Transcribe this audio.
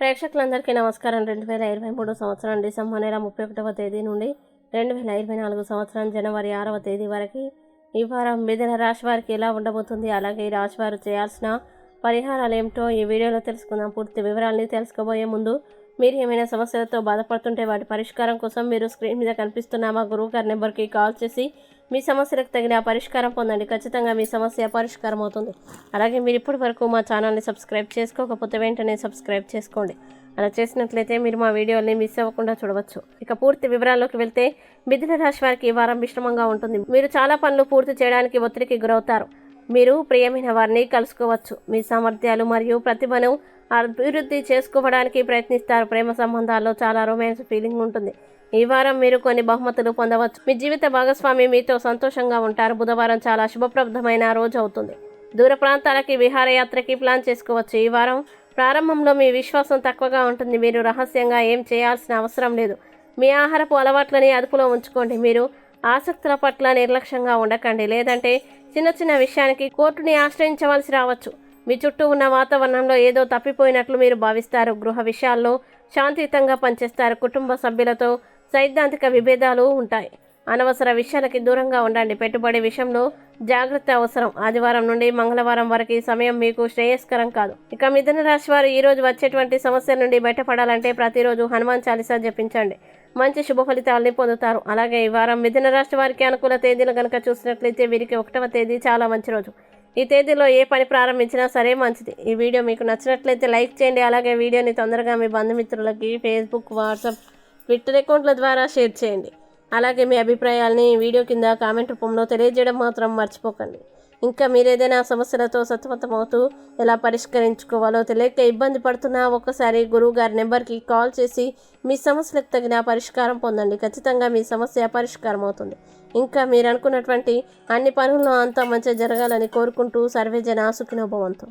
ప్రేక్షకులందరికీ నమస్కారం. 2023 సంవత్సరం డిసెంబర్ నెల 31వ తేదీ నుండి 2024 సంవత్సరం జనవరి 6వ తేదీ వరకు ఈ వారం మిథున రాశి వారికి ఎలా ఉండబోతుంది, అలాగే ఈ రాశి వారు చేయాల్సిన పరిహారాలు ఏమిటో ఈ వీడియోలో తెలుసుకుందాం. పూర్తి వివరాలని తెలుసుకోబోయే ముందు మీరు ఏమైనా సమస్యలతో బాధపడుతుంటే వాటి పరిష్కారం కోసం మీరు స్క్రీన్ మీద కనిపిస్తున్న మా గురువుగారి నెంబర్కి కాల్ చేసి మీ సమస్యలకు తగిన పరిష్కారం పొందండి. ఖచ్చితంగా మీ సమస్య పరిష్కారం అవుతుంది. అలాగే మీరు ఇప్పటి వరకు మా ఛానల్ని సబ్స్క్రైబ్ చేసుకోకపోతే వెంటనే సబ్స్క్రైబ్ చేసుకోండి. అలా చేసినట్లయితే మీరు మా వీడియోని మిస్ అవ్వకుండా చూడవచ్చు. ఇక పూర్తి వివరాల్లోకి వెళ్తే మిథున రాశి వారికి ఈ వారం మిశ్రమంగా ఉంటుంది. మీరు చాలా పనులు పూర్తి చేయడానికి ఒత్తిడికి గురవుతారు. మీరు ప్రియమైన వారిని కలుసుకోవచ్చు. మీ సామర్థ్యాలు మరియు ప్రతిభను అభివృద్ధి చేసుకోవడానికి ప్రయత్నిస్తారు. ప్రేమ సంబంధాల్లో చాలా రొమాన్స్ ఫీలింగ్ ఉంటుంది. ఈ వారం మీరు కొన్ని బహుమతులు పొందవచ్చు. మీ జీవిత భాగస్వామి మీతో సంతోషంగా ఉంటారు. బుధవారం చాలా శుభప్రదమైన రోజు అవుతుంది. దూర ప్రాంతాలకి విహారయాత్రకి ప్లాన్ చేసుకోవచ్చు. ఈ వారం ప్రారంభంలో మీ విశ్వాసం తక్కువగా ఉంటుంది. మీరు రహస్యంగా ఏం చేయాల్సిన అవసరం లేదు. మీ ఆహారపు అలవాట్లని అదుపులో ఉంచుకోండి. మీరు ఆసక్తుల పట్ల నిర్లక్ష్యంగా ఉండకండి, లేదంటే చిన్న చిన్న విషయానికి కోర్టుని ఆశ్రయించవలసి రావచ్చు. మీ చుట్టూ ఉన్న వాతావరణంలో ఏదో తప్పిపోయినట్లు మీరు భావిస్తారు. గృహ విషయాల్లో శాంతియుతంగా పనిచేస్తారు. కుటుంబ సభ్యులతో సైద్ధాంతిక విభేదాలు ఉంటాయి. అనవసర విషయాలకి దూరంగా ఉండండి. పెట్టుబడి విషయంలో జాగ్రత్త అవసరం. ఆదివారం నుండి మంగళవారం వరకు సమయం మీకు శ్రేయస్కరం కాదు. ఇక మిథున రాశి వారు ఈ రోజు వచ్చేటువంటి సమస్యల నుండి బయటపడాలంటే ప్రతిరోజు హనుమాన్ చాలీసా జపించండి. మంచి శుభ ఫలితాలని పొందుతారు. అలాగే ఈ వారం మిథున రాశి వారికి అనుకూల తేదీలు కనుక చూసినట్లయితే వీరికి 1వ తేదీ చాలా మంచి రోజు. ఈ తేదీలో ఏ పని ప్రారంభించినా సరే మంచిది. ఈ వీడియో మీకు నచ్చినట్లయితే లైక్ చేయండి. అలాగే వీడియోని తొందరగా మీ బంధుమిత్రులకి ఫేస్బుక్, వాట్సాప్, ట్విట్టర్ అకౌంట్ల ద్వారా షేర్ చేయండి. అలాగే మీ అభిప్రాయాల్ని వీడియో కింద కామెంట్ రూపంలో తెలియజేయడం మాత్రం మర్చిపోకండి. ఇంకా మీరు ఏదైనా సమస్యలతో సతమతమవుతూ ఎలా పరిష్కరించుకోవాలో తెలియక ఇబ్బంది పడుతున్నా ఒక్కసారి గురువుగారి నెంబర్కి కాల్ చేసి మీ సమస్యలకు తగిన పరిష్కారం పొందండి. ఖచ్చితంగా మీ సమస్య పరిష్కారం అవుతుంది. ఇంకా మీరు అనుకున్నటువంటి అన్ని పనుల్లో అంతా మంచిగా జరగాలని కోరుకుంటూ సర్వేజన సుఖినో భవంతు.